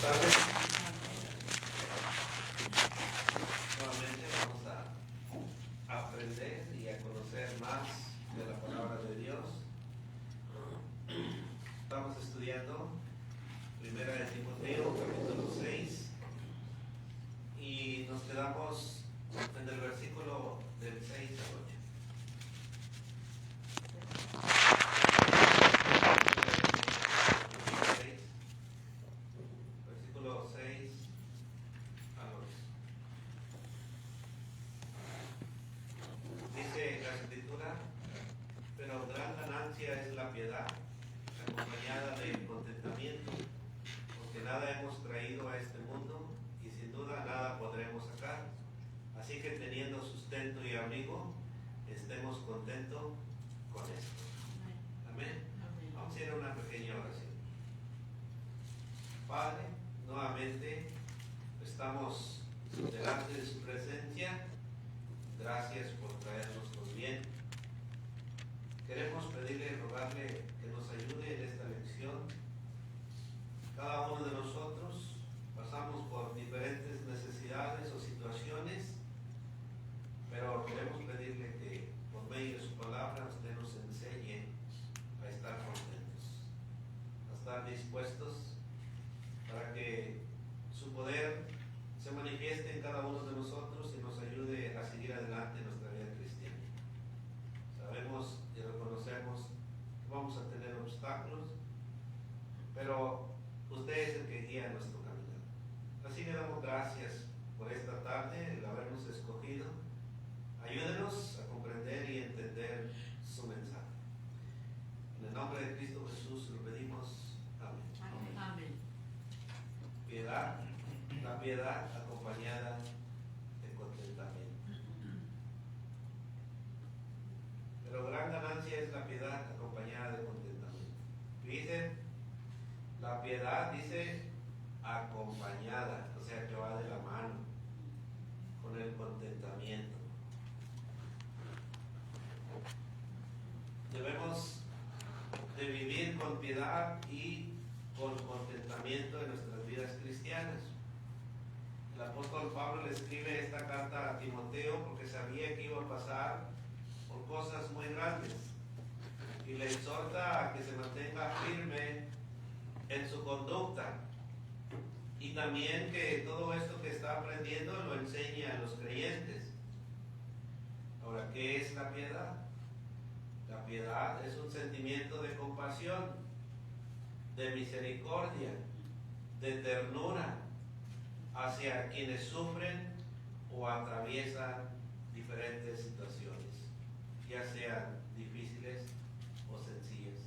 tardes. Nuevamente vamos a aprender y a conocer más de la palabra de Dios. Estamos estudiando Primera de Timoteo, capítulo 6, y nos quedamos en el versículo del 6 al 8. Versículo 6 al 8. Dice la Escritura: pero gran ganancia es la piedad, acompañada de contentamiento, porque nada hemos traído a este mundo y sin duda nada podremos sacar. Así que teniendo sustento y abrigo, estemos contentos con esto. Amén. Vamos a ir a una pequeña oración. Padre, nuevamente estamos delante de su presencia. Gracias por traernos con bien. Queremos pedirle y rogarle que nos ayude en esta lección. Cada uno de nosotros pasamos por diferentes necesidades o situaciones, pero queremos pedirle que por medio de su palabra usted nos enseñe a estar contentos, a estar dispuestos, para que su poder se manifieste en cada uno de nosotros y nos ayude a seguir adelante en nuestra vida cristiana. Sabemos y reconocemos que vamos a tener obstáculos, pero usted es el que guía nuestro caminar. Así le damos gracias por esta tarde, el habernos escogido. Ayúdenos a comprender y entender su mensaje. En el nombre de Cristo Jesús lo pedimos. Amén. Amén. Piedad, la piedad acompañada de contentamiento. Pero gran ganancia es la piedad acompañada de contentamiento. Dice, la piedad dice acompañada, o sea que va de la mano con el contentamiento. Debemos de vivir con piedad y con contentamiento en nuestras vidas cristianas. El apóstol Pablo le escribe esta carta a Timoteo porque sabía que iba a pasar por cosas muy grandes y le exhorta a que se mantenga firme en su conducta y también que todo esto que está aprendiendo lo enseñe a los creyentes. Ahora, ¿qué es la piedad? La piedad es un sentimiento de compasión, de misericordia, de ternura hacia quienes sufren o atraviesan diferentes situaciones, ya sean difíciles o sencillas.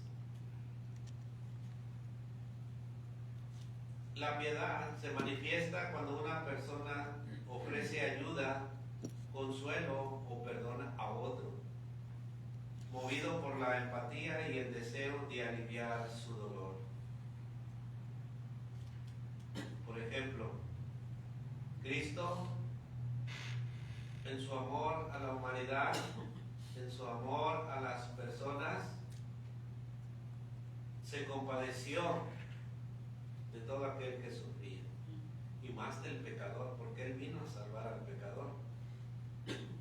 La piedad se manifiesta cuando una persona ofrece ayuda, consuelo o perdona a otro, movido por la empatía y el deseo de aliviar su dolor. Por ejemplo, Cristo, en su amor a la humanidad, en su amor a las personas, se compadeció de todo aquel que sufría, y más del pecador, porque Él vino a salvar al pecador.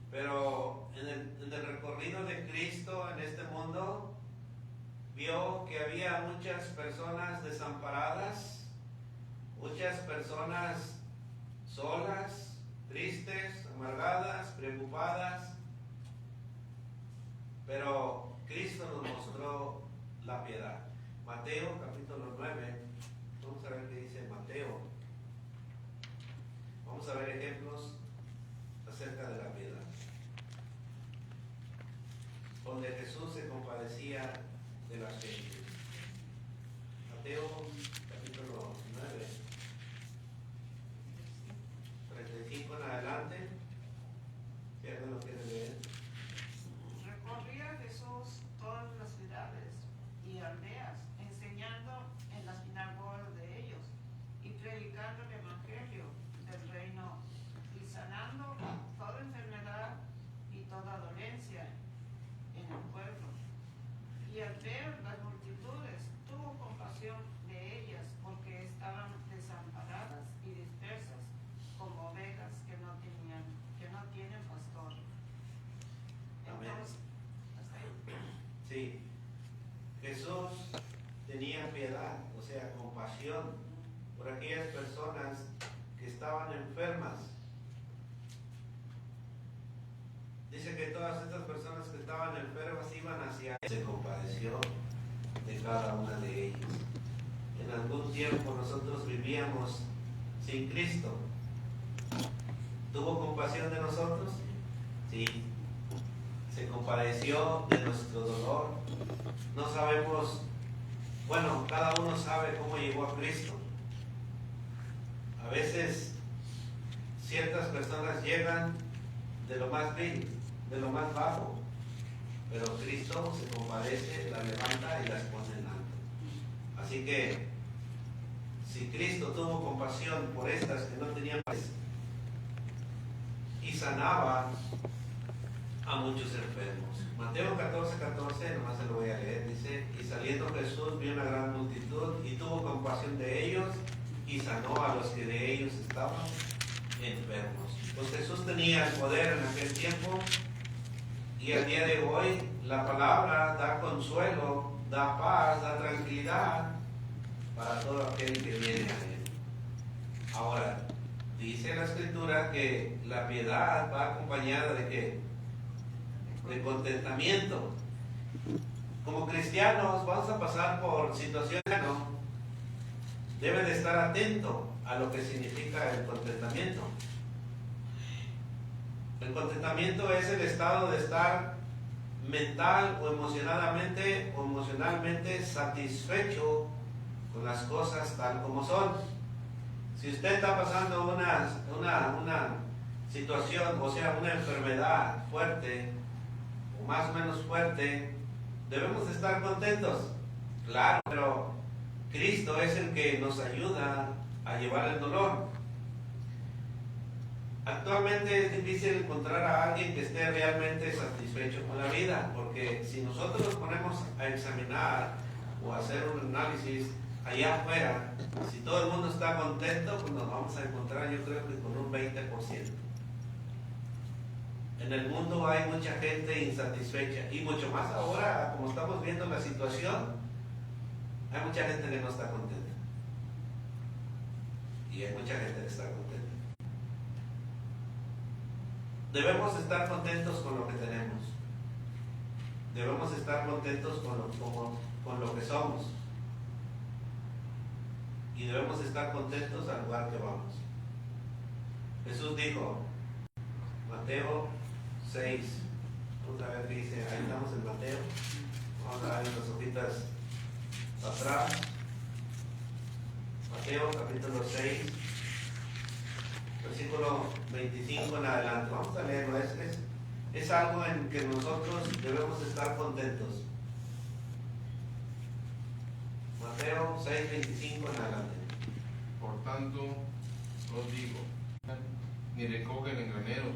Pero en el recorrido de Cristo en este mundo, vio que había muchas personas desamparadas, muchas personas solas, tristes, amargadas, preocupadas. Pero Cristo nos mostró la piedad. Mateo capítulo 9, vamos a ver qué dice Mateo. Vamos a ver ejemplos acerca de la piedad, donde Jesús se compadecía de las gentes. Mateo capítulo 9, 35 en adelante, si alguien lo quiere leer. Recorría Jesús todas las ciudades y aldeas, enseñando en las sinagogas de ellos y predicando el evangelio del reino y sanando toda enfermedad y toda dolencia en el pueblo. Y al ver las multitudes, tuvo compasión de ellas porque estaban desamparadas Jesús tenía piedad, o sea, compasión por aquellas personas que estaban enfermas. Dice que todas estas personas que estaban enfermas iban hacia él. Se compadeció de cada una de ellas. En algún tiempo nosotros vivíamos sin Cristo. ¿Tuvo compasión de nosotros? Sí. Se compadeció de nuestro dolor. No sabemos, bueno, cada uno sabe cómo llegó a Cristo. A veces ciertas personas llegan de lo más vil, de lo más bajo, pero Cristo se compadece, las levanta y las pone en alto. Así que si Cristo tuvo compasión por estas que no tenían paz y sanaba a muchos enfermos. Mateo 14:14, nomás se lo voy a leer, dice: y saliendo Jesús vio una gran multitud y tuvo compasión de ellos y sanó a los que de ellos estaban enfermos. Pues Jesús tenía el poder en aquel tiempo, y al día de hoy la palabra da consuelo, da paz, da tranquilidad para todo aquel que viene a él. Ahora, dice la Escritura que la piedad va acompañada de ¿qué? De contentamiento. Como cristianos vamos a pasar por situaciones, ¿no? Debe de estar atento a lo que significa el contentamiento. El contentamiento es el estado de estar mental o emocionalmente satisfecho con las cosas tal como son. Si usted está pasando una situación, o sea, una enfermedad fuerte o más o menos fuerte, debemos estar contentos, claro, pero Cristo es el que nos ayuda a llevar el dolor. Actualmente es difícil encontrar a alguien que esté realmente satisfecho con la vida, porque si nosotros nos ponemos a examinar o a hacer un análisis allá afuera, si todo el mundo está contento, pues nos vamos a encontrar, yo creo que con un 20%. En el mundo hay mucha gente insatisfecha, y mucho más ahora, como estamos viendo la situación, hay mucha gente que no está contenta. Y hay mucha gente que está contenta. Debemos estar contentos con lo que tenemos. Debemos estar contentos con lo que somos. Y debemos estar contentos al lugar que vamos. Jesús dijo, Mateo 6, otra vez que dice, ahí estamos en Mateo, vamos a dar las hojitas atrás. Mateo capítulo 6, versículo 25 en adelante. Vamos a leerlo. Es algo en que nosotros debemos estar contentos. Mateo 6, 25 en adelante. Por tanto, os digo, ni recogen en graneros,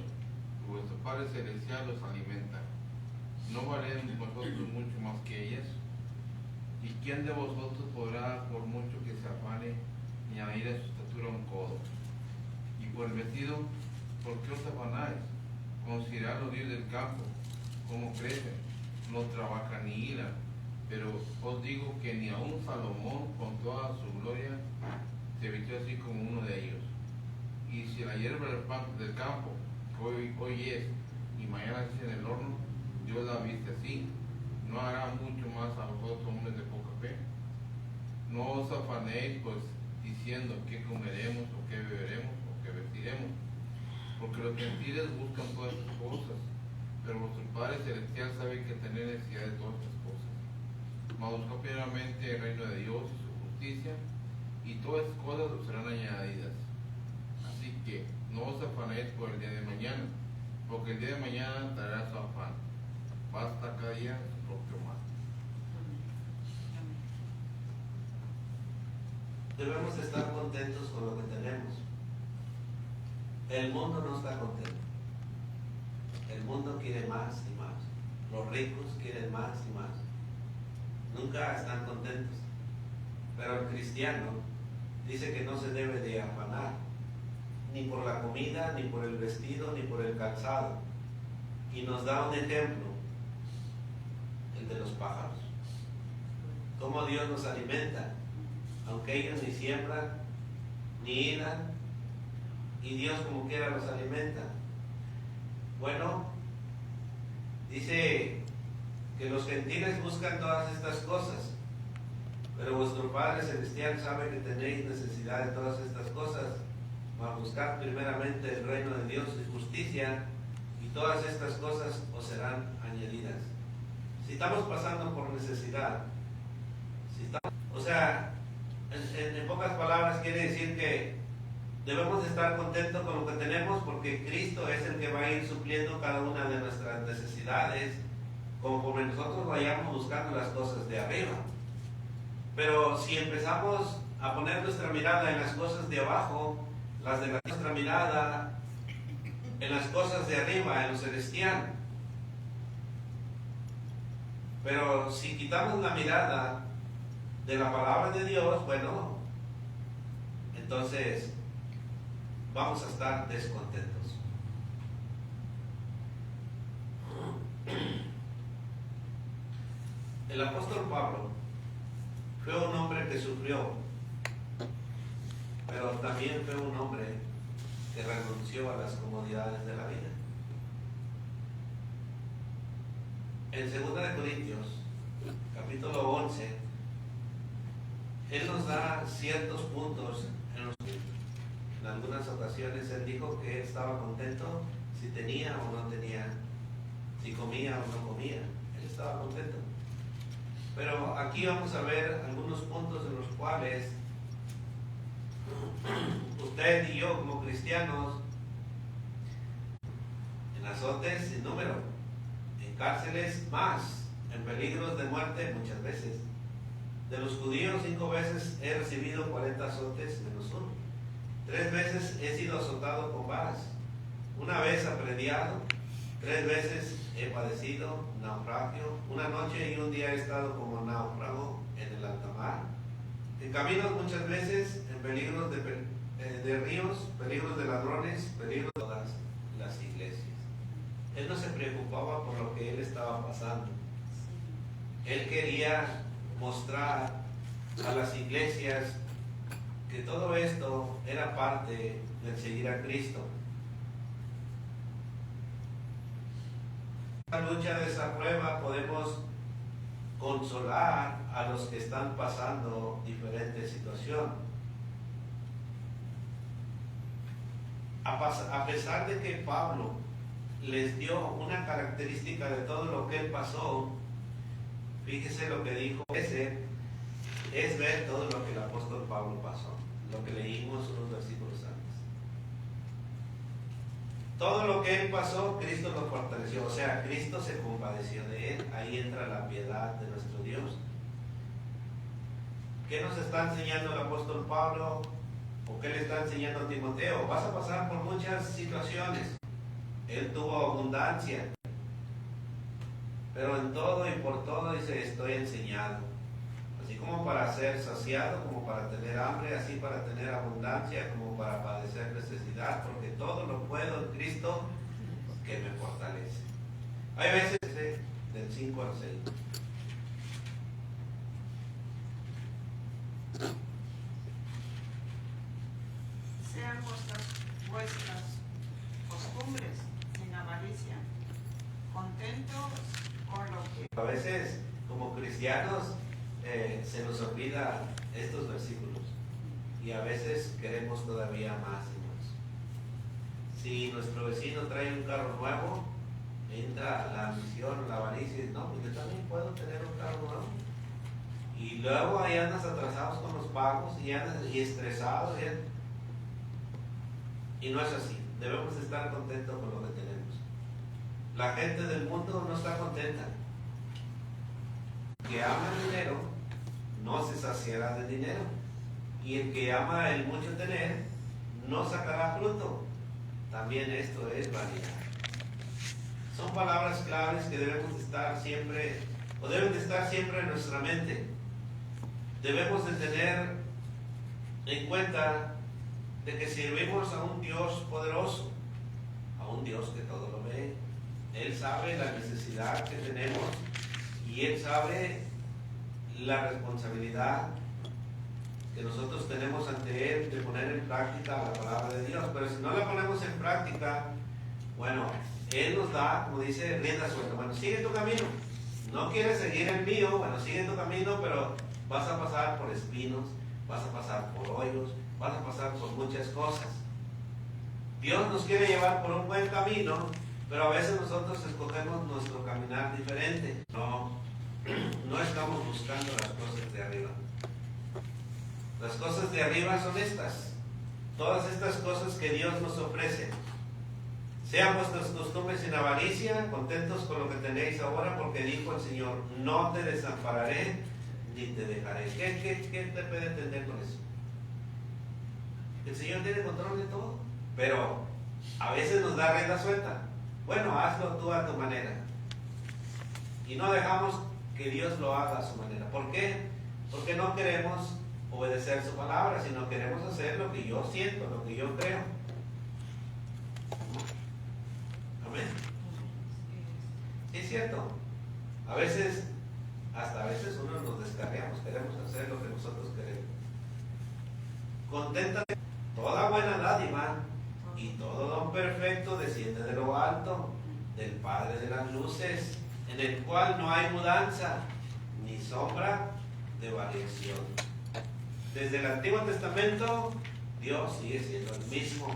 vuestro Padre Celestial los alimenta. ¿No valéis vosotros mucho más que ellas? ¿Y quién de vosotros podrá, por mucho que se afane, añadir a su estatura un codo? Y por el vestido, ¿por qué os afanáis? Considerad los días del campo, cómo crecen, no trabajan ni hilan. Pero os digo que ni aun Salomón, con toda su gloria, se vistió así como uno de ellos. Y si la hierba del campo, que hoy es y mañana es en el horno, Dios la viste así, ¿no hará mucho más a vosotros, hombres de poca fe? No os afanéis, pues, diciendo qué comeremos, o qué beberemos, o qué vestiremos, porque los gentiles buscan todas estas cosas, pero vuestro Padre Celestial sabe que tenéis necesidad de todas estas cosas. Mas buscad primeramente el reino de Dios y su justicia, y todas estas cosas os serán añadidas. Así que no os afanéis por el día de mañana, porque el día de mañana traerá su afán. Basta cada día su propio mal. Debemos estar contentos con lo que tenemos. El mundo no está contento. El mundo quiere más y más. Los ricos quieren más y más. Nunca están contentos. Pero el cristiano dice que no se debe de afanar, ni por la comida, ni por el vestido, ni por el calzado. Y nos da un ejemplo, el de los pájaros. cómo Dios nos alimenta, aunque ellos ni siembran, ni hilan, y Dios como quiera los alimenta. Bueno, dice que los gentiles buscan todas estas cosas, pero vuestro Padre Celestial sabe que tenéis necesidad de todas estas cosas. Mas buscad primeramente el reino de Dios y justicia, y todas estas cosas os serán añadidas. Si estamos pasando por necesidad, o sea, en pocas palabras quiere decir que debemos estar contentos con lo que tenemos, porque Cristo es el que va a ir supliendo cada una de nuestras necesidades conforme nosotros vayamos buscando las cosas de arriba. Pero si empezamos a poner nuestra mirada en las cosas de abajo, nuestra mirada en las cosas de arriba, en lo celestial, pero si quitamos la mirada de la palabra de Dios, bueno, entonces vamos a estar descontentos. El apóstol Pablo fue un hombre que sufrió, pero también fue un hombre que renunció a las comodidades de la vida. En 2 Corintios, capítulo 11, él nos da ciertos puntos en algunas ocasiones él dijo que él estaba contento si tenía o no tenía, si comía o no comía, él estaba contento. Pero aquí vamos a ver algunos puntos en los cuales usted y yo como cristianos, en azotes sin número, en cárceles más, en peligros de muerte muchas veces. De los judíos 5 veces he recibido 40 azotes menos 1. 3 veces he sido azotado con varas. 1 vez aprediado. 3 veces he padecido naufragio. 1 noche y 1 día he estado como náufrago en el alta mar. En caminos muchas veces, en peligros de ríos, peligros de ladrones, peligros de todas las iglesias. Él no se preocupaba por lo que él estaba pasando. Él quería mostrar a las iglesias que todo esto era parte del seguir a Cristo. En la lucha de esa prueba podemos consolar a los que están pasando diferentes situaciones. A pesar de que Pablo les dio una característica de todo lo que él pasó, fíjese lo que dijo, ese es ver todo lo que el apóstol Pablo pasó, lo que leímos unos versículos antes. Todo lo que él pasó, Cristo lo fortaleció, o sea, Cristo se compadeció de él. Ahí entra la piedad de nuestro Dios. ¿Qué nos está enseñando el apóstol Pablo? ¿O qué le está enseñando a Timoteo? Vas a pasar por muchas situaciones. Él tuvo abundancia, pero en todo y por todo dice, estoy enseñado. Así como para ser saciado, como para tener hambre, así para tener abundancia, como para padecer necesidad, porque todo lo puedo en Cristo que me fortalece. Hay veces del 5 al 6. Sean vuestras costumbres sin avaricia, contentos con lo que... A veces, como cristianos, se nos olvida estos versículos y a veces queremos todavía más y más. Si nuestro vecino trae un carro nuevo, entra la ambición, la avaricia y dice, no, pues yo también puedo tener un carro nuevo. Y luego ahí andas atrasados con los pagos y andas y estresados. Y no es así. Debemos estar contentos con lo que tenemos. La gente del mundo no está contenta. El que ama el dinero no se saciará de dinero. Y el que ama el mucho tener no sacará fruto. También esto es vanidad. Son palabras claves que debemos estar siempre, o deben de estar siempre en nuestra mente. Debemos de tener en cuenta de que servimos a un Dios poderoso, a un Dios que todo lo ve. Él sabe la necesidad que tenemos y Él sabe la responsabilidad que nosotros tenemos ante Él de poner en práctica la palabra de Dios. Pero si no la ponemos en práctica, bueno, Él nos da, como dice, rienda suelta. Bueno, sigue tu camino. No quieres seguir el mío, bueno, sigue tu camino, pero vas a pasar por espinos, vas a pasar por hoyos, vas a pasar por muchas cosas. Dios nos quiere llevar por un buen camino, pero a veces nosotros escogemos nuestro caminar diferente. No estamos buscando las cosas de arriba. Las cosas de arriba son estas. Todas estas cosas que Dios nos ofrece. Sean vuestras costumbres sin avaricia, contentos con lo que tenéis ahora, porque dijo el Señor, no te desampararé ni te dejaré. ¿Qué te puede entender con eso? El Señor tiene control de todo, pero a veces nos da rienda suelta. Bueno, hazlo tú a tu manera. Y no dejamos que Dios lo haga a su manera. ¿Por qué? Porque no queremos obedecer su palabra, sino queremos hacer lo que yo siento, lo que yo creo. Amén. Sí, es cierto. A veces, hasta a veces uno nos descarriamos, queremos hacer lo que nosotros queremos. Conténtate, toda buena dádiva y todo don perfecto desciende de lo alto, del Padre de las luces, en el cual no hay mudanza ni sombra de variación. Desde el Antiguo Testamento, Dios sigue siendo el mismo.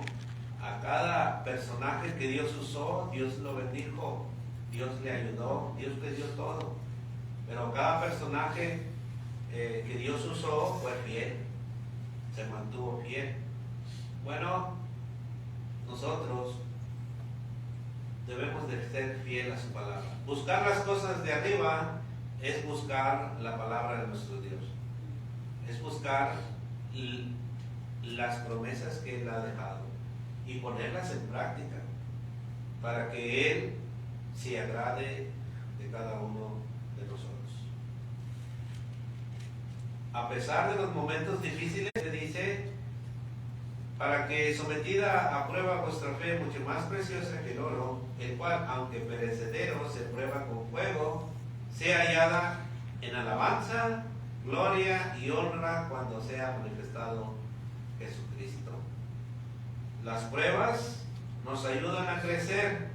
A cada personaje que Dios usó, Dios lo bendijo, Dios le ayudó, Dios le dio todo. Pero cada personaje que Dios usó fue fiel, se mantuvo fiel. Bueno, nosotros debemos de ser fiel a su palabra. Buscar las cosas de arriba es buscar la palabra de nuestro Dios. Es buscar las promesas que Él ha dejado y ponerlas en práctica para que Él se agrade de cada uno de nosotros. A pesar de los momentos difíciles, se dice, para que sometida a prueba vuestra fe, mucho más preciosa que el oro, el cual, aunque perecedero, se prueba con fuego, sea hallada en alabanza, gloria y honra cuando sea manifestado Jesucristo. Las pruebas nos ayudan a crecer.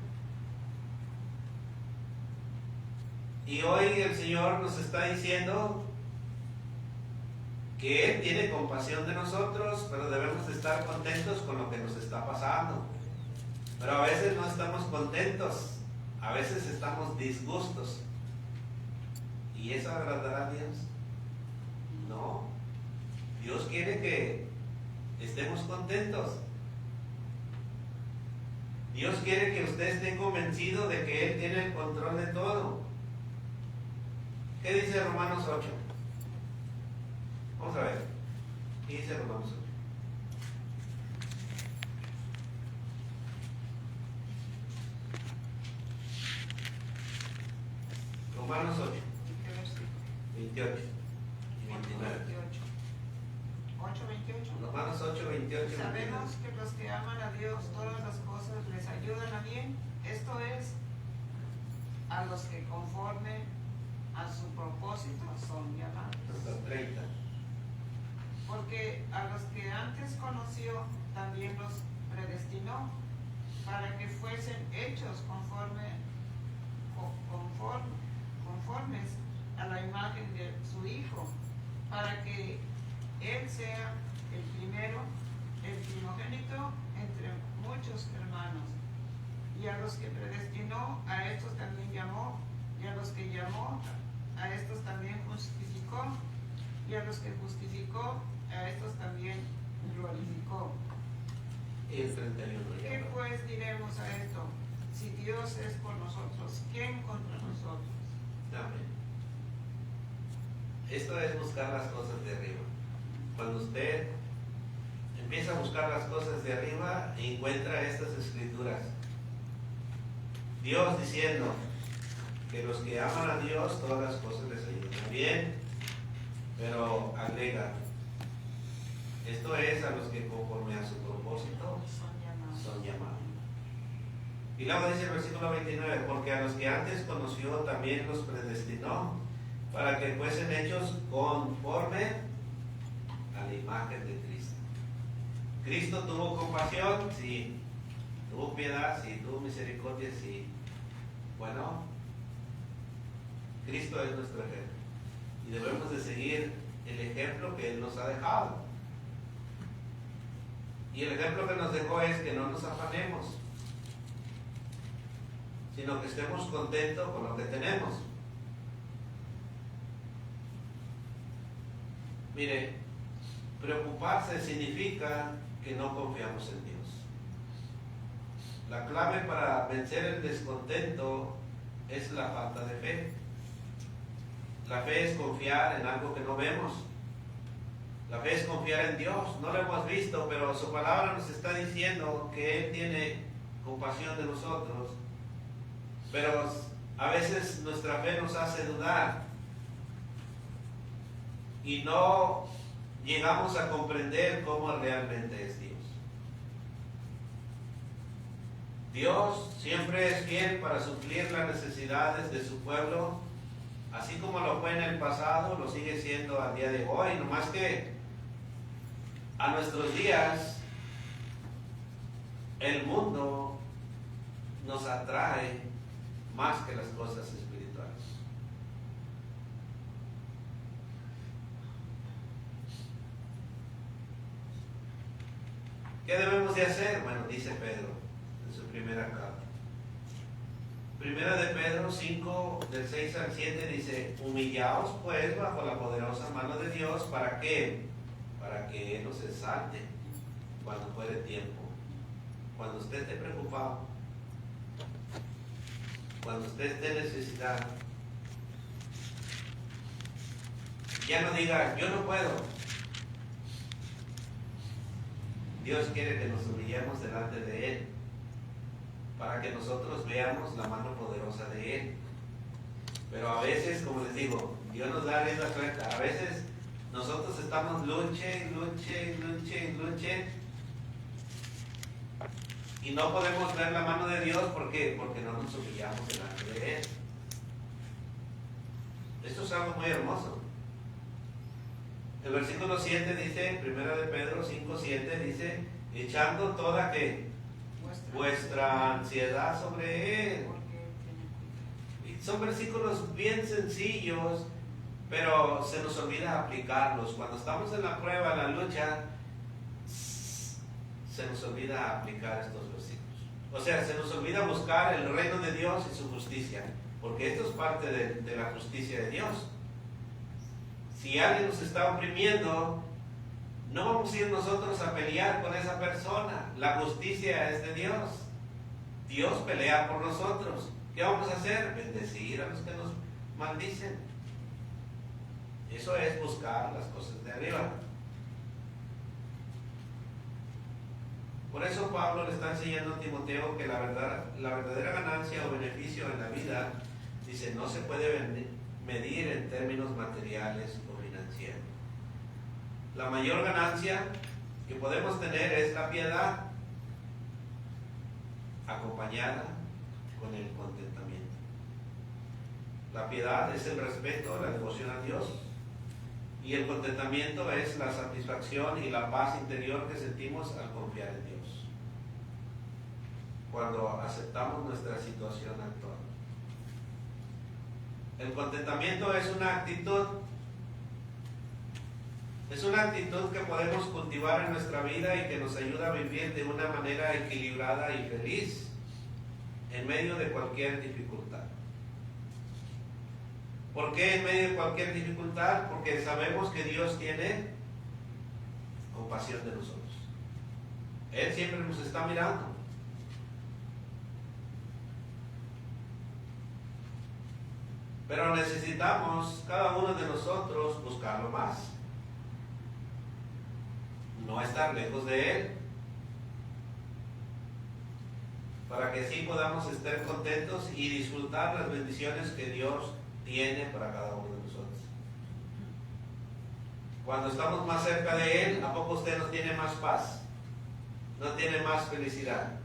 Y hoy el Señor nos está diciendo que Él tiene compasión de nosotros, pero debemos estar contentos con lo que nos está pasando. Pero a veces no estamos contentos, a veces estamos disgustos. ¿Y eso agradará a Dios? No. Dios quiere que estemos contentos. Dios quiere que usted esté convencido de que Él tiene el control de todo. ¿Qué dice Romanos 8? Vamos a ver. ¿Qué dice Romanos 8? Romanos 8, 28 y 29. 8:28. Romanos 8, 28 y 29. Sabemos que los que aman a Dios, todas las cosas les ayudan a bien. Esto es, a los que conforme a su propósito son llamados. Hasta 30. Porque a los que antes conoció, también los predestinó para que fuesen hechos conformes a la imagen de su Hijo, para que Él sea el primero, el primogénito entre muchos hermanos. Y a los que predestinó, a estos también llamó, y a los que llamó, a estos también justificó, y a los que justificó, a estos también glorificó. Y el 31. ¿Qué pues diremos a esto? Si Dios es por nosotros, ¿quién contra nosotros? Amén. Esto es buscar las cosas de arriba. Cuando usted empieza a buscar las cosas de arriba, encuentra estas escrituras. Dios diciendo que los que aman a Dios, todas las cosas les ayudan bien, pero agrega, esto es a los que conforme a su propósito son llamados. Y luego dice el versículo 29, porque a los que antes conoció también los predestinó para que fuesen hechos conforme a la imagen de Cristo. Cristo tuvo compasión, sí. Tuvo piedad, sí. Tuvo misericordia, sí. Bueno, Cristo es nuestro ejemplo y debemos de seguir el ejemplo que Él nos ha dejado. Y el ejemplo que nos dejó es que no nos afanemos, sino que estemos contentos con lo que tenemos. Mire, preocuparse significa que no confiamos en Dios. La clave para vencer el descontento es la falta de fe. La fe es confiar en algo que no vemos. La fe es confiar en Dios. No lo hemos visto, pero su palabra nos está diciendo que Él tiene compasión de nosotros. Pero a veces nuestra fe nos hace dudar y no llegamos a comprender cómo realmente es Dios. Dios siempre es fiel para suplir las necesidades de su pueblo, así como lo fue en el pasado, lo sigue siendo al día de hoy, nomás que a nuestros días el mundo nos atrae más que las cosas espirituales. ¿Qué debemos de hacer? Bueno, dice Pedro en su primera carta. Primera de Pedro 5, del 6 al 7 dice: humillaos pues bajo la poderosa mano de Dios, ¿para qué? Para que Él nos exalte cuando fuere tiempo. Cuando usted esté preocupado, cuando usted esté necesitado, ya no diga, yo no puedo. Dios quiere que nos humillemos delante de Él, para que nosotros veamos la mano poderosa de Él. Pero a veces, como les digo, Dios nos da rienda suelta. A veces nosotros estamos luche, y no podemos ver la mano de Dios. ¿Por qué? Porque no nos humillamos delante de Él. Esto es algo muy hermoso. El versículo 7 dice, 1 de Pedro 5, 7 dice, echando toda que vuestra ansiedad sobre Él. Y son versículos bien sencillos, pero se nos olvida aplicarlos. Cuando estamos en la prueba, en la lucha, se nos olvida aplicar estos versículos. O sea, se nos olvida buscar el reino de Dios y su justicia, porque esto es parte de la justicia de Dios. Si alguien nos está oprimiendo, no vamos a ir nosotros a pelear con esa persona. La justicia es de Dios. Dios pelea por nosotros. ¿Qué vamos a hacer? Bendecir a los que nos maldicen. Eso es buscar las cosas de arriba. Por eso Pablo le está enseñando a Timoteo que la verdadera ganancia o beneficio en la vida, dice, no se puede medir en términos materiales o financieros. La mayor ganancia que podemos tener es la piedad, acompañada con el contentamiento. La piedad es el respeto, la devoción a Dios, y el contentamiento es la satisfacción y la paz interior que sentimos al confiar en Dios, cuando aceptamos nuestra situación actual. El contentamiento es una actitud que podemos cultivar en nuestra vida y que nos ayuda a vivir de una manera equilibrada y feliz en medio de cualquier dificultad. ¿Por qué en medio de cualquier dificultad? Porque sabemos que Dios tiene compasión de nosotros. Él siempre nos está mirando. Pero necesitamos, cada uno de nosotros, buscarlo más. No estar lejos de Él. Para que así podamos estar contentos y disfrutar las bendiciones que Dios tiene para cada uno de nosotros. Cuando estamos más cerca de Él, ¿a poco usted no tiene más paz? ¿No tiene más felicidad?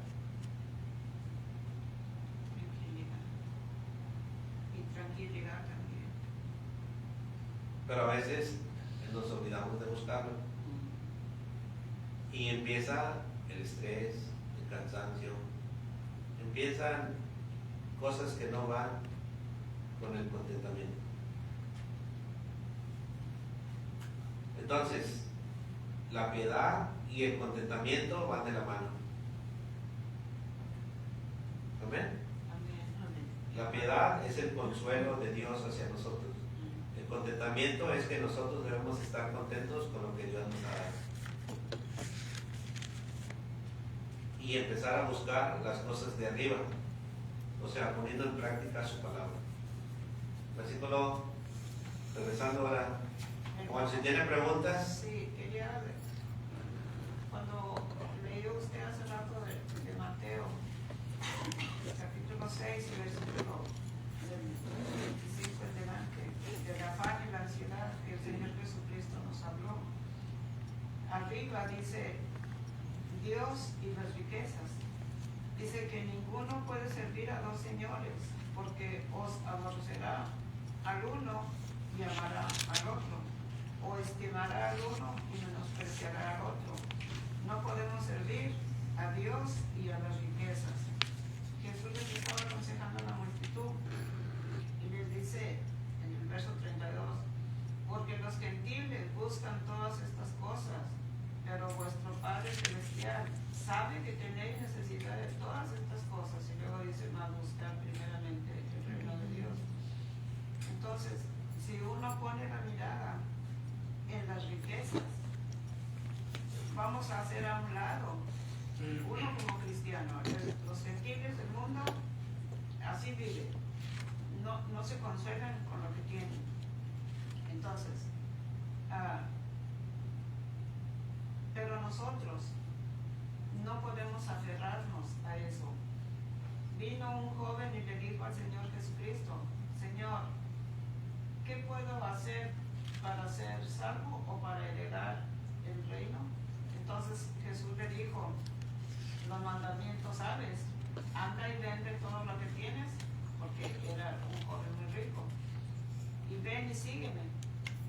pero a veces nos olvidamos de buscarlo. Y empieza el estrés, el cansancio, empiezan cosas que no van con el contentamiento. Entonces, la piedad y el contentamiento van de la mano. ¿Amén? La piedad es el consuelo de Dios hacia nosotros. El contentamiento es que nosotros debemos estar contentos con lo que Dios nos ha dado. Y empezar a buscar las cosas de arriba, o sea, poniendo en práctica su palabra. Versículo, regresando ahora. Juan, si tiene preguntas. Sí, quería, cuando leyó usted hace rato de Mateo, capítulo 6, versículo del 25 en delante, del afán y la ansiedad que el Señor Jesucristo nos habló. Arriba dice Dios y las riquezas. Dice que ninguno puede servir a dos señores, porque os aborrecerá al uno y amará al otro, o estimará al uno y menospreciará al otro. No podemos servir a Dios y a las riquezas. Jesús les estaba aconsejando a la multitud y les dice en el verso 32, porque los gentiles buscan todas estas cosas, pero vuestro Padre Celestial sabe que tenéis necesidad de todas estas cosas. Y luego dice, más buscar primeramente el reino de Dios. Entonces, si uno pone la mirada en las riquezas, vamos a hacer a un lado, uno como cristiano, los gentiles del mundo, así viven, no se consuelan con lo que tienen. Entonces, pero nosotros no podemos aferrarnos a eso. Vino un joven y le dijo al Señor Jesucristo, Señor, ¿qué puedo hacer para ser salvo o para heredar el reino? Entonces Jesús le dijo, los mandamientos sabes, anda y vende todo lo que tienes, porque era un joven muy rico, y ven y sígueme.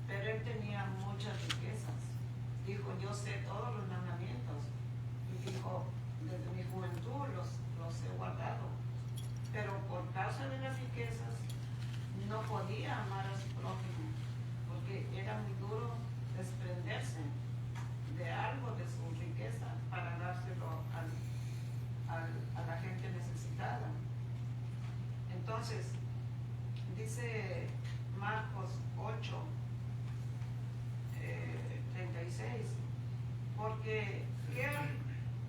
Pero él tenía muchas riquezas. Dijo, yo sé todos los mandamientos. Y dijo, desde mi juventud los he guardado. Pero por causa de las riquezas, no podía amar a su prójimo, porque era muy duro desprenderse de algo de su riqueza para dárselo a la gente necesitada. Entonces, dice Marcos 8, 36, porque ¿qué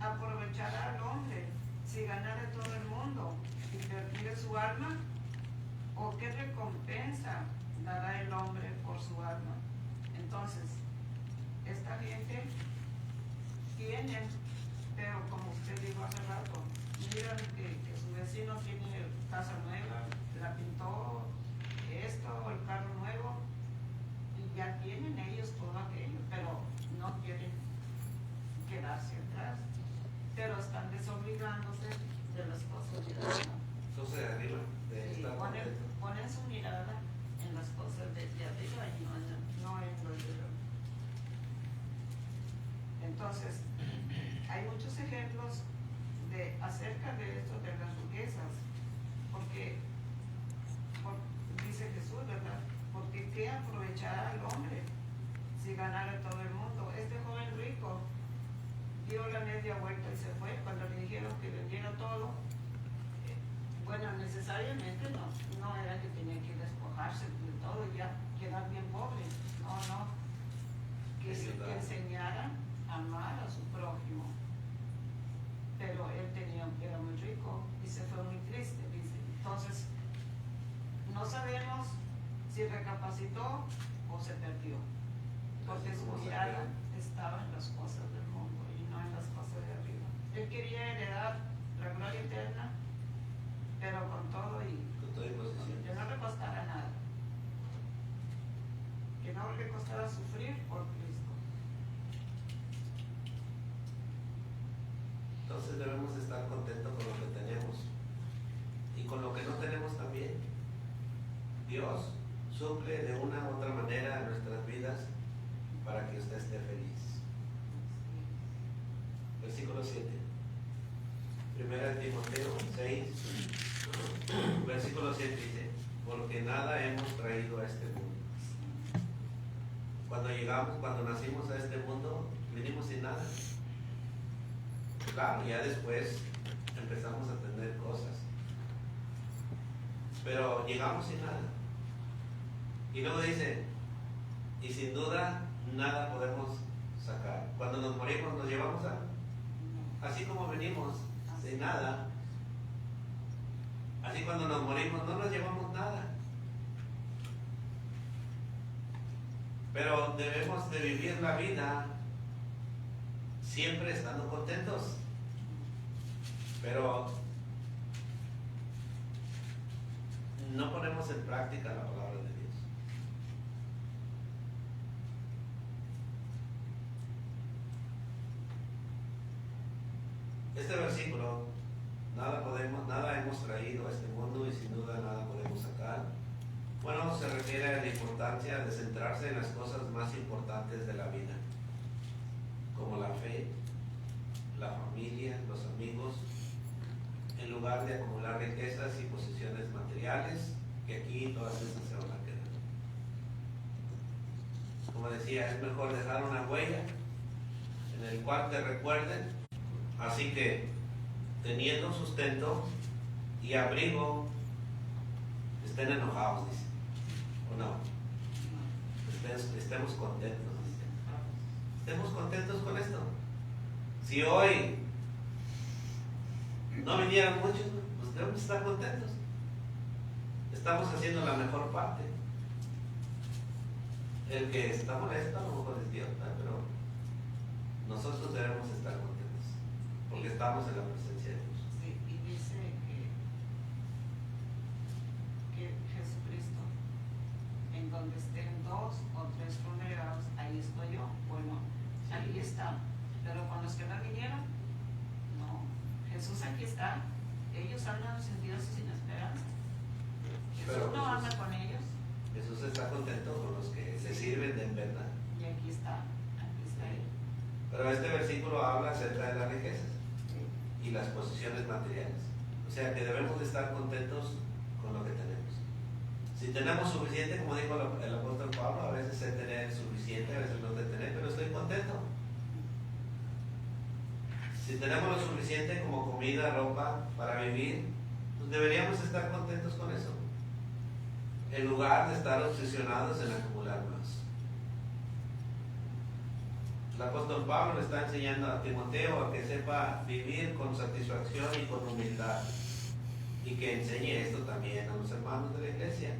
aprovechará al hombre si ganare todo el mundo y perdiere su alma? ¿O qué recompensa dará el hombre por su alma? Entonces, esta gente tiene, pero como usted dijo hace rato, miran que su vecino tiene casa nueva, la pintó, esto, el carro nuevo, y ya tienen ellos todo aquello, pero no quieren quedarse atrás, pero están desobligándose de las cosas de arriba. Entonces, arriba, de Sí, estar contento. ponen su mirada en las cosas de arriba y no en lo de arriba. Entonces, hay muchos ejemplos acerca de esto, de las riquezas, porque dice Jesús, ¿verdad? Porque ¿qué aprovechará el hombre si ganara todo el mundo? Este joven rico dio la media vuelta y se fue. Cuando le dijeron que vendiera todo, bueno, necesariamente no era que tenía que despojarse de todo y ya quedar bien pobre. No, que enseñara a amar a su prójimo. Pero él era muy rico y se fue muy triste, dice. Entonces, no sabemos si recapacitó o se perdió, porque su mirada estaba en las cosas del mundo y no en las cosas de arriba. Él quería heredar la gloria eterna, pero con todo y posición. que no le costara nada, que no le costara sufrir por Cristo. Entonces debemos estar contentos con lo que tenemos y con lo que no tenemos también. Dios, suple de una u otra manera en nuestras vidas para que usted esté feliz. Versículo 7. Primera de Timoteo 6, versículo 7 dice: porque nada hemos traído a este mundo. Cuando nacimos a este mundo, vinimos sin nada. Claro, ya después empezamos a tener cosas, pero llegamos sin nada. Y luego dice, y sin duda nada podemos sacar. Cuando nos morimos nos llevamos algo. Así como venimos sin nada, así cuando nos morimos no nos llevamos nada. Pero debemos de vivir la vida siempre estando contentos. Pero no ponemos en práctica la palabra de Dios. Este versículo, nada hemos traído a este mundo y sin duda nada podemos sacar. Bueno, se refiere a la importancia de centrarse en las cosas más importantes de la vida, como la fe, la familia, los amigos, en lugar de acumular riquezas y posesiones materiales, que aquí todas esas se van a quedar. Como decía, es mejor dejar una huella en el cual te recuerden. Así que, teniendo sustento y abrigo, estén enojados, dice. ¿O no? Estemos contentos, dice. Estemos contentos con esto. Si hoy no vinieran muchos, pues debemos estar contentos. Estamos haciendo la mejor parte. El que está molesto a lo mejor es Dios, ¿verdad? Pero nosotros debemos estar contentos, porque estamos en la presencia de Dios. Sí, y dice que Jesucristo, en donde estén 2 o 3 congregados, ahí estoy yo. Bueno, ahí está. Pero con los que no vinieron, no. Jesús aquí está. Ellos andan sin Dios y sin esperanza. Jesús no anda con ellos. Jesús está contento con los que le sirven de en verdad. Y aquí está él. Pero este versículo habla acerca de las riquezas y las posesiones materiales. O sea que debemos de estar contentos con lo que tenemos. Si tenemos suficiente, como dijo el apóstol Pablo, a veces es tener suficiente, a veces no de tener, pero estoy contento. Si tenemos lo suficiente como comida, ropa para vivir, pues deberíamos estar contentos con eso, en lugar de estar obsesionados en acumular más. El apóstol Pablo le está enseñando a Timoteo a que sepa vivir con satisfacción y con humildad, y que enseñe esto también a los hermanos de la iglesia.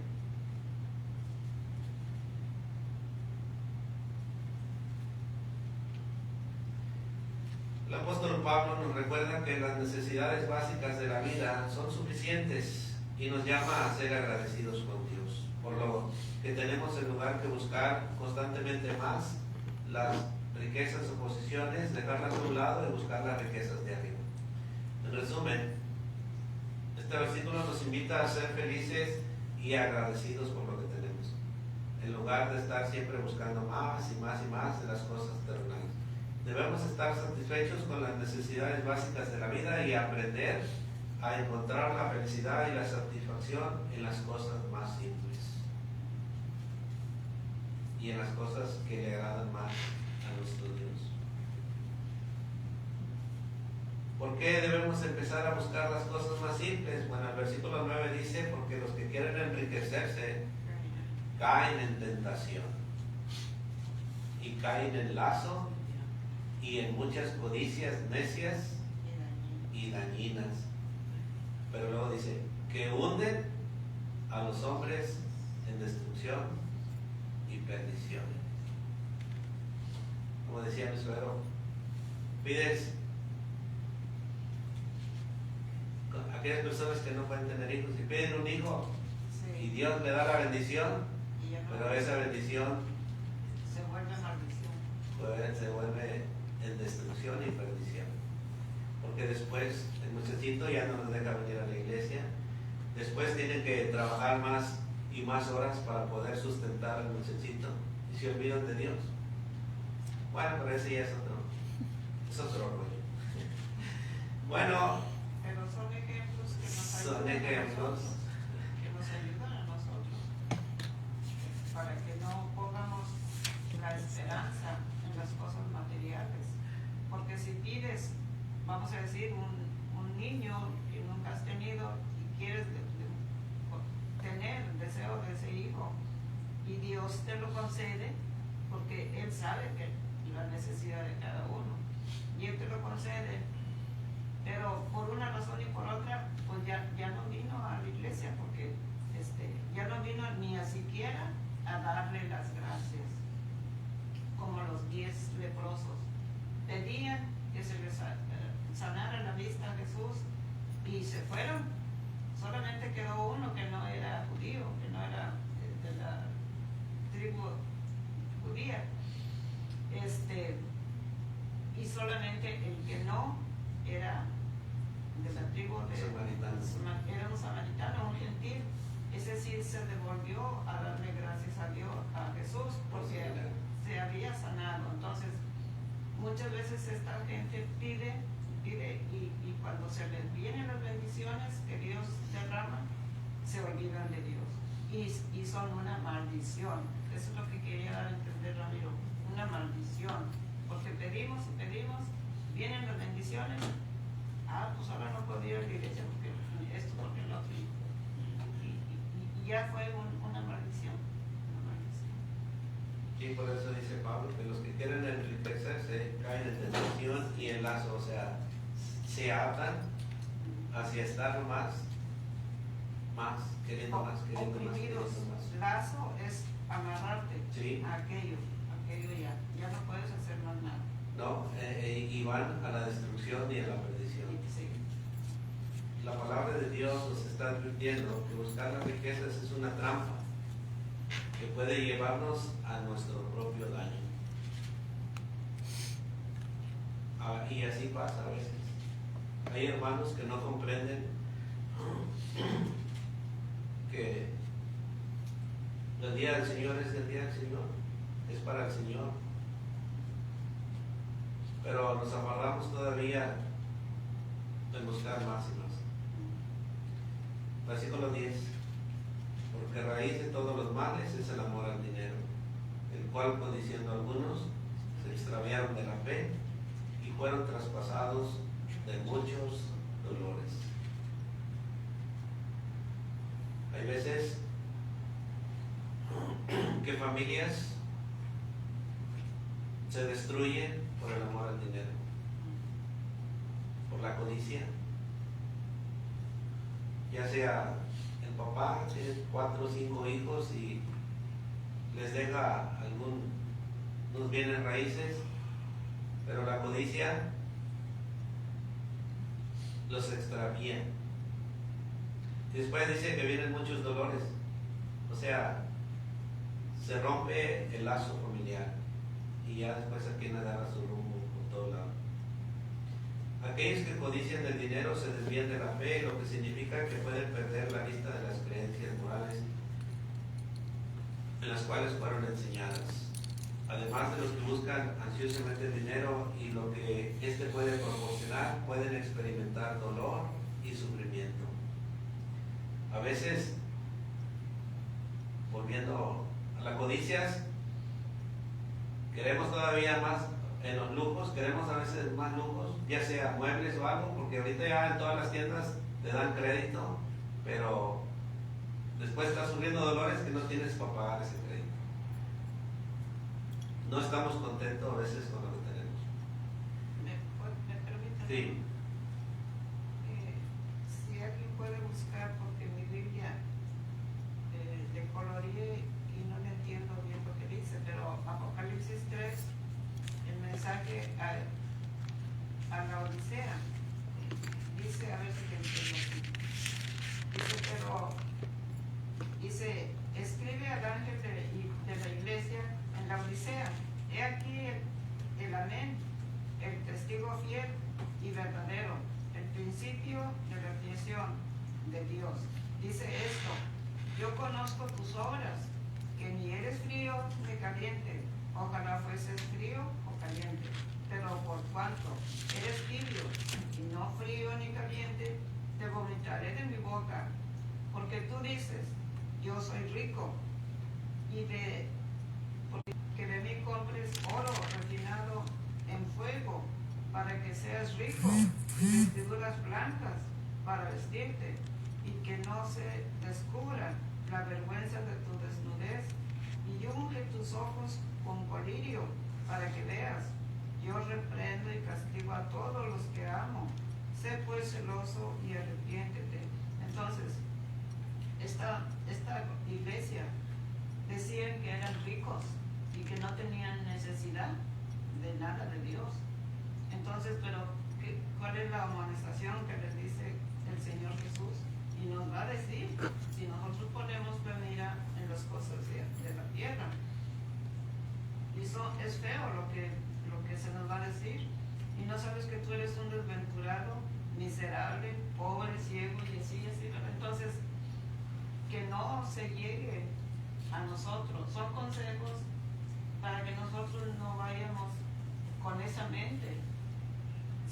El apóstol Pablo nos recuerda que las necesidades básicas de la vida son suficientes y nos llama a ser agradecidos con Dios, por lo que tenemos en lugar de buscar constantemente más las riquezas o posiciones, dejarlas a un lado y buscar las riquezas de arriba. En resumen, este versículo nos invita a ser felices y agradecidos por lo que tenemos, en lugar de estar siempre buscando más y más y más de las cosas terrenales. Debemos estar satisfechos con las necesidades básicas de la vida y aprender a encontrar la felicidad y la satisfacción en las cosas más simples y en las cosas que le agradan más a nuestro Dios. ¿Por qué debemos empezar a buscar las cosas más simples? Bueno, el versículo 9 dice: porque los que quieren enriquecerse caen en tentación y caen en lazo y en muchas codicias necias y dañinas. Pero luego dice que hunden a los hombres en destrucción y perdición. Como decía mi suegro, pides a aquellas personas que no pueden tener hijos y piden un hijo, Sí. y Dios le da la bendición, Y ya no- pero esa bendición se vuelve maldición. se vuelve en destrucción y perdición, porque después el muchachito ya no nos deja venir a la iglesia, después tienen que trabajar más y y más horas para poder sustentar al muchachito y se olvidan de Dios. Bueno, pero ese ya es otro rollo. Bueno, pero son ejemplos que nos son ayudan a ejemplos. nosotros, que nos ayudan a nosotros, para que no pongamos la esperanza en las cosas materiales. Porque si pides, vamos a decir, un niño que nunca has tenido y quieres tener el deseo de ese hijo, y Dios te lo concede, porque Él sabe que la necesidad de cada uno, y Él te lo concede, pero por una razón y por otra, pues ya no vino a la iglesia, porque ya no vino ni a siquiera a darle las gracias, como los 10 leprosos. Pedían que se les sanara la vista a Jesús y se fueron. Solamente quedó uno que no era judío, que no era de la tribu judía. Y solamente el que no era de la tribu era un samaritano, un gentil. Ese sí se devolvió a darle gracias a Dios, a Jesús, porque se había sanado. Entonces, muchas veces esta gente pide y cuando se les vienen las bendiciones que Dios derrama, se olvidan de Dios y son una maldición. Eso es lo que quería dar a entender, Ramiro, una maldición, porque pedimos y pedimos, vienen las bendiciones, pues ahora no puedo ir a la iglesia porque esto, porque lo otro, y ya fue una maldición. Y por eso dice Pablo que los que quieren enriquecerse caen en tentación y en lazo, o sea, se atan hacia estar más, queriendo más, queriendo más, queriendo más. Lazo es amarrarte Sí. a aquello ya no puedes hacer más nada. No, y van a la destrucción y a la perdición. Sí. La palabra de Dios nos está advirtiendo que buscar las riquezas es una trampa que puede llevarnos a nuestro propio daño. Y así pasa a veces. Hay hermanos que no comprenden que el día del Señor es el día del Señor, es para el Señor. Pero nos aferramos todavía en buscar más y más. Versículo 10. Porque raíz de todos los males es el amor al dinero, el cual, codiciando algunos, se extraviaron de la fe y fueron traspasados de muchos dolores. Hay veces que familias se destruyen por el amor al dinero, por la codicia, ya sea el papá tiene 4 o 5 hijos y les deja unos bienes raíces, pero la codicia los extravía. Y después dice que vienen muchos dolores, o sea, se rompe el lazo familiar y ya después a quien agarra su rumbo por todo lado. Aquellos que codician el dinero se desvían de la fe, lo que significa que pueden perder la vista de las creencias morales en las cuales fueron enseñadas. Además de los que buscan ansiosamente el dinero y lo que éste puede proporcionar, pueden experimentar dolor y sufrimiento. A veces, volviendo a las codicias, queremos todavía más en los lujos, queremos a veces más lujos, ya sea muebles o algo, porque ahorita ya en todas las tiendas te dan crédito, pero después estás sufriendo dolores que no tienes para pagar ese crédito. No estamos contentos a veces con lo que tenemos. ¿Me permite? Sí. Si alguien puede buscar, porque mi Biblia le coloreé y no le entiendo bien lo que dice, pero Apocalipsis 3, el mensaje a la Odisea, dice, a ver si te entiendo aquí. Dice, escribe al ángel de la iglesia en la Odisea, he aquí el amén, el testigo fiel y verdadero, el principio de la creación de Dios. Dice esto, yo conozco tus obras, que ni eres frío ni caliente. Ojalá fueses frío o caliente. Pero por cuanto eres tibio y no frío ni caliente, te vomitaré de mi boca. Porque tú dices, yo soy rico, y porque de mí compres oro refinado en fuego, para que seas rico, y vestiduras blancas para vestirte, y que no se descubra la vergüenza de tu desnudez, y unge tus ojos con colirio, para que veas. Yo reprendo y castigo a todos los que amo. Sé pues celoso y arrepiéntete. Entonces, esta iglesia decían que eran ricos y que no tenían necesidad de nada de Dios. Entonces, pero ¿cuál es la amonestación que les dice el Señor Jesús? Y nos va a decir, si nosotros ponemos mira en las cosas de la tierra. Y es feo lo que se nos va a decir. Y no sabes que tú eres un desventurado, miserable, pobre, ciego y así, ¿verdad? Entonces, que no se llegue a nosotros. Son consejos para que nosotros no vayamos con esa mente,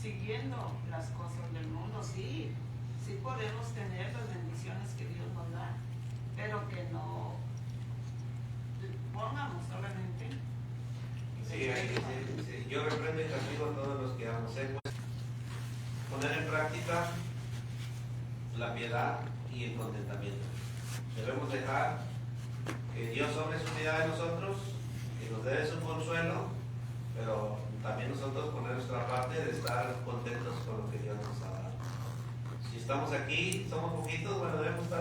siguiendo las cosas del mundo. Sí podemos tener las bendiciones que Dios nos da, pero que no pongamos solamente. Sí. Yo reprendo y castigo a todos los que amo. Poner en práctica la piedad y el contentamiento. Debemos dejar que Dios sobre su piedad de nosotros, que nos dé su consuelo, pero también nosotros poner nuestra parte de estar contentos con lo que Dios nos ha dado. Si estamos aquí, somos poquitos, bueno, debemos estar